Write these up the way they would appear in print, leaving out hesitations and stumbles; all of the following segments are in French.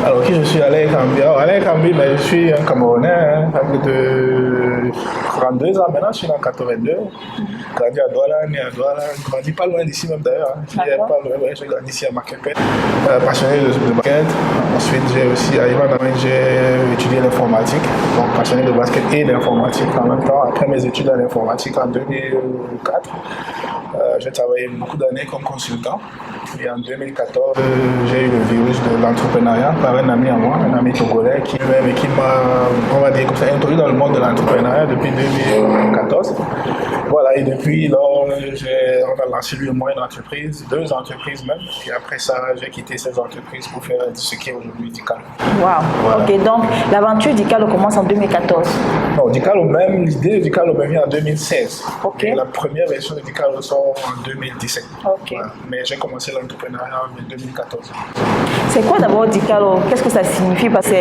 Alors, qui je suis Alain Kambi? Alors, Alain Kambi, ben, je suis un Camerounais, de 32 ans maintenant, je suis en 82. Grandi à Douala, né à Douala, grandi pas loin d'ici même d'ailleurs. Je suis pas loin, ouais, j'ai grandi ici à Makepet. Passionné de basket. Ensuite, j'ai aussi, arrivé en Amérique, j'ai étudié l'informatique. Donc, passionné de basket et d'informatique en même temps. Après mes études en informatique en 2004, j'ai travaillé beaucoup d'années comme consultant. Et en 2014, j'ai eu le virus de l'entrepreneuriat par un ami à moi, un ami togolais qui m'a, on va dire, introduit dans le monde de l'entrepreneuriat depuis 2014. Voilà, et depuis lors, on a lancé lui et moi une entreprise, 2 entreprises même. Et après ça, j'ai quitté ces entreprises pour faire ce qui est aujourd'hui Dicalo. Wow, voilà. Ok, donc l'aventure Dicalo commence en 2014. Non, Dicalo même, l'idée de Dicalo m'est venue en 2016. Ok. Et la première version de Dicalo sort en 2017. Ok. Voilà. Mais j'ai commencé l'entrepreneuriat en 2014. C'est quoi d'abord Dicalo? Qu'est-ce que ça signifie? Parce que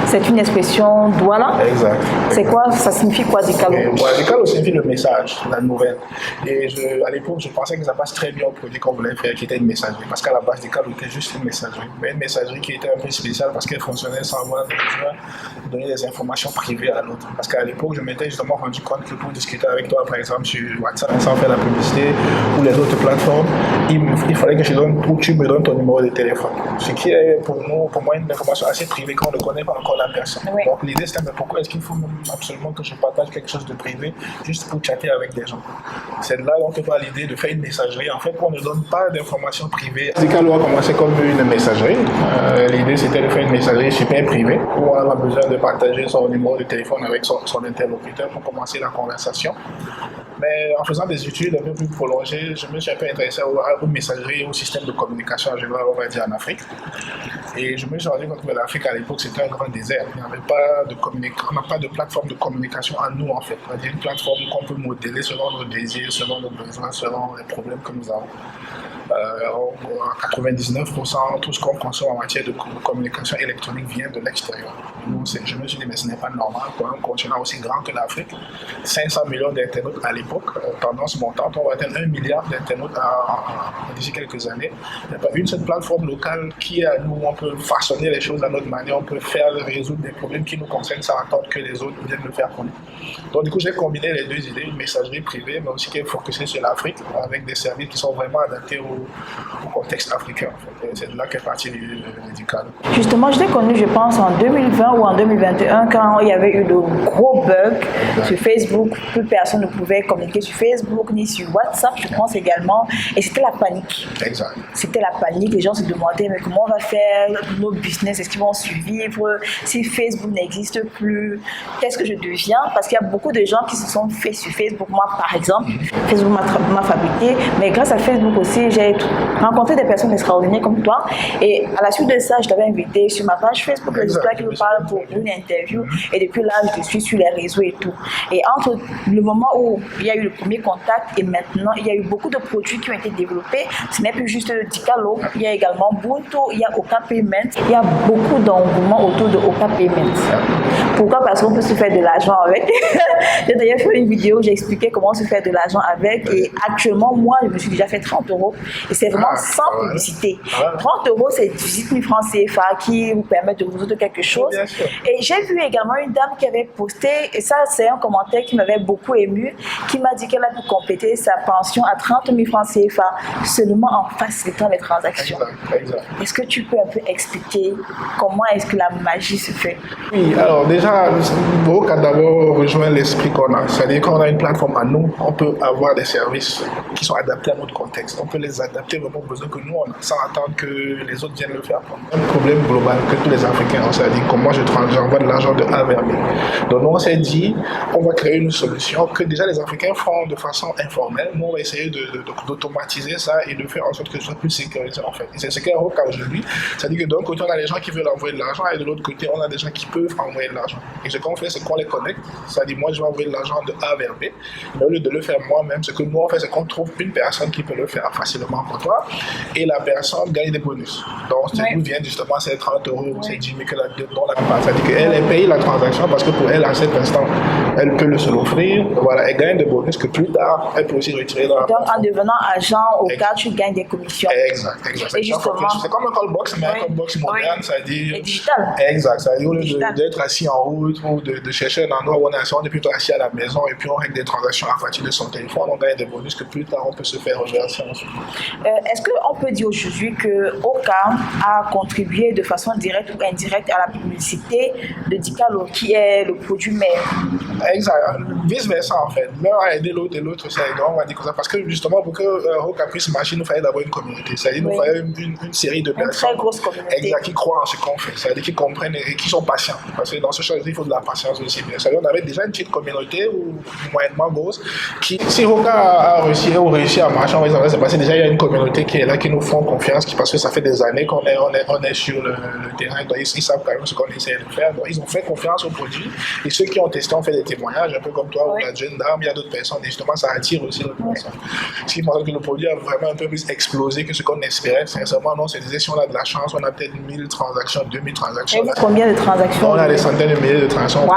c'est une expression douala. Exact. C'est quoi? Ça signifie quoi Dicalo? Dicalo signifie le message, la nouvelle. Et à l'époque, je pensais que ça passe très bien au produit qu'on voulait faire, qui était une messagerie. Parce qu'à la base, Dicalo était juste une messagerie. Mais une messagerie qui était un peu spéciale parce qu'elle fonctionnait sans avoir besoin de donner des informations privées à l'autre. Parce qu'à l'époque, je m'étais justement rendu compte que pour discuter avec toi, par exemple, sur WhatsApp, sans faire la publicité ou les autres plateformes, il fallait que tu me donnes ton numéro de téléphone. Ce qui est pour moi une information assez privée quand on ne connaît pas encore la personne. Oui. Donc l'idée c'était mais pourquoi est-ce qu'il faut absolument que je partage quelque chose de privé juste pour chatter avec des gens. C'est là donc que l'idée de faire une messagerie. En fait, on ne donne pas d'informations privées. Dicalo a commencé comme une messagerie. L'idée c'était de faire une messagerie super privée où on a besoin de partager son numéro de téléphone avec son interlocuteur pour commencer la conversation. Mais en faisant des études un peu plus prolongées, je me suis un peu intéressé aux messageries et au système de communication en général, on va dire en Afrique. Et je me suis rendu compte que l'Afrique à l'époque c'était un grand désert. Il n'y avait pas on n'a pas de plateforme de communication à nous en fait. On va dire une plateforme qu'on peut modeler selon nos désirs, selon nos besoins, selon les problèmes que nous avons. À 99%, tout ce qu'on consomme en matière de communication électronique vient de l'extérieur. Je me suis dit, mais ce n'est pas normal pour un continent aussi grand que l'Afrique. 500 millions d'internautes à l'époque, tendance montante, on va atteindre 1 milliard d'internautes d'ici quelques années. Il n'y a pas une seule plateforme locale qui est à nous, on peut façonner les choses à notre manière, on peut résoudre des problèmes qui nous concernent sans attendre que les autres viennent le faire pour nous. Donc du coup, j'ai combiné les deux idées, une messagerie privée, mais aussi qui est focusée sur l'Afrique, avec des services qui sont vraiment adaptés au contexte africain. En fait. C'est de là qu'est parti Dicalo. Justement, je l'ai connu, je pense, en 2020 ou en 2021, quand il y avait eu de gros bugs sur Facebook. Plus personne ne pouvait communiquer sur Facebook ni sur WhatsApp, je pense également. Et c'était la panique. Exact. C'était la panique. Les gens se demandaient, mais comment on va faire nos business? Est-ce qu'ils vont survivre? Si Facebook n'existe plus, qu'est-ce que je deviens? Parce qu'il y a beaucoup de gens qui se sont faits sur Facebook. Moi, par exemple, Facebook m'a fabriqué, mais grâce à Facebook aussi, j'ai rencontré des personnes extraordinaires comme toi. Et à la suite de ça, je t'avais invité sur ma page Facebook, les histoires qui me parlent pour une interview. Et depuis là, je te suis sur les réseaux et tout. Et entre le moment où il y a eu le premier contact et maintenant, il y a eu beaucoup de produits qui ont été développés. Ce n'est plus juste Dicalo, il y a également Bunto, il y a Oka Payment. Il y a beaucoup d'engouement autour de Oka Payment. Pourquoi? Parce qu'on peut se faire de l'argent avec. J'ai d'ailleurs fait une vidéo où j'ai expliqué comment se faire de l'argent avec. Et actuellement, moi, je me suis déjà fait 30 €. Et c'est vraiment sans publicité. 30 €, c'est 18 000 francs CFA qui vous permet de résoudre quelque chose. Et j'ai vu également une dame qui avait posté, et ça, c'est un commentaire qui m'avait beaucoup ému, qui m'a dit qu'elle a pu compléter sa pension à 30 000 francs CFA seulement en facilitant les transactions. Exact. Est-ce que tu peux un peu expliquer comment est-ce que la magie se fait? Oui, alors déjà, Boca d'abord rejoint l'esprit qu'on a. C'est-à-dire qu'on a une plateforme à nous, on peut avoir des services qui sont adaptés à notre contexte. On peut les adapter vraiment aux besoins que nous on a, sans attendre que les autres viennent le faire. Un problème global que tous les Africains ont, c'est-à-dire comment j'envoie de l'argent de A vers B. Donc nous on s'est dit, on va créer une solution que déjà les Africains font de façon informelle. Nous on va essayer d'automatiser ça et de faire en sorte que ce soit plus sécurisé en fait. Et c'est ce qu'il y a aujourd'hui. C'est-à-dire que d'un côté on a les gens qui veulent envoyer de l'argent et de l'autre côté on a des gens qui peuvent envoyer de l'argent. Et ce qu'on fait, c'est qu'on les connecte. C'est-à-dire moi je vais envoyer de l'argent de A vers B. Mais au lieu de le faire moi-même, ce que nous on fait, c'est qu'on trouve une personne qui peut le faire facilement. directement pour toi et la personne gagne des bonus. Donc, c'est d'où viennent justement ces 30 € ou ces 10 000 dont la part. C'est-à-dire qu'elle paye la transaction parce que pour elle, à cet instant, elle peut se l'offrir. Voilà, elle gagne des bonus que plus tard, elle peut aussi retirer dans la Donc, en devenant agent, au cas tu gagnes des commissions. Exact. Et justement, c'est comme un callbox, mais un callbox moderne, c'est-à-dire. Et digital. Exact. C'est-à-dire, au lieu d'être assis en route ou de chercher un endroit où on est assis, on est plutôt assis à la maison et puis on règle des transactions à partir de son téléphone, on gagne des bonus que plus tard, on peut se faire reverser ensuite. Est-ce qu'on peut dire aujourd'hui que Oka a contribué de façon directe ou indirecte à la publicité de Dicalo, qui est le produit mère? Exact. Vice-versa, en fait. L'un a aidé l'autre et l'autre s'est aidé. On va dire comme ça. Parce que justement, pour que Oka puisse marcher, il nous fallait d'abord une communauté. C'est-à-dire qu'il nous fallait une série de personnes. Une très grosse communauté. Exact, qui croient en ce qu'on fait. C'est-à-dire qui comprennent et qui sont patients. Parce que dans ce chose, il faut de la patience aussi. C'est-à-dire qu'on avait déjà une petite communauté ou moyennement grosse qui, si Oka a réussi à marcher, on va dire, c'est parce que déjà il y a une communauté qui est là, qui nous font confiance, parce que ça fait des années qu'on est sur le terrain. Donc, ils savent quand même ce qu'on essaie de faire. Donc, ils ont fait confiance au produit. Et ceux qui ont testé ont fait des témoignages, un peu comme toi ou la jeune dame. Il y a d'autres personnes. Et justement, ça attire aussi d'autres personnes. Ce qui montre que le produit a vraiment un peu plus explosé que ce qu'on espérait. Sincèrement, non, c'est disait si on a de la chance, on a peut-être 1000 transactions, 2000 transactions. Et combien de transactions? On a des centaines de milliers de transactions. Wow.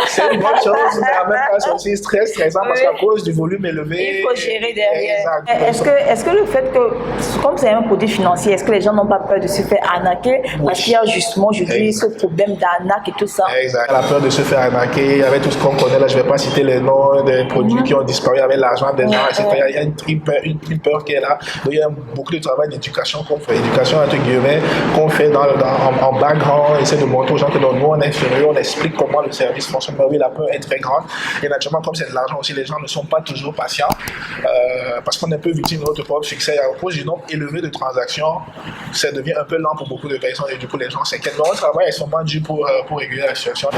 C'est une bonne chose, mais en même temps, c'est aussi très stressant parce qu'à cause du volume élevé. Il faut gérer derrière. Exact. Est-ce que le fait que, comme c'est un produit financier, est-ce que les gens n'ont pas peur de se faire arnaquer? Parce qu'il y a justement aujourd'hui ce problème d'arnaque et tout ça. Exact. La peur de se faire arnaquer, avec tout ce qu'on connaît, là, je ne vais pas citer les noms des produits qui ont disparu avec l'argent des gens, etc. Il y a une peur qui est là. Donc, il y a beaucoup de travail d'éducation qu'on fait, éducation entre guillemets, qu'on fait en background, essayer de montrer aux gens que nous, on est sérieux, on explique comment le service fonctionne. Mais oui, la peur est très grande. Et naturellement, comme c'est de l'argent aussi, les gens ne sont pas toujours patients parce qu'on est un peu victime de notre propre succès. À cause du nombre élevé de transactions, ça devient un peu lent pour beaucoup de personnes et du coup, les gens s'inquiètent. Donc, on travaille extrêmement dur pour réguler la situation.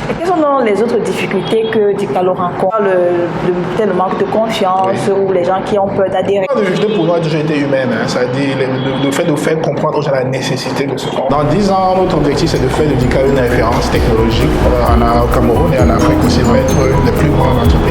Et quelles sont les autres difficultés que Dicalo rencontre? Le manque de confiance ou les gens qui ont peur d'adhérer? La difficulté pour nous a toujours été humaine. C'est-à-dire le fait de faire comprendre aux gens la nécessité de ce qu'on. Dans 10 ans, notre objectif, c'est de faire de Dicalo une référence technologique au Cameroun et en Afrique aussi, va être les plus grands entreprises.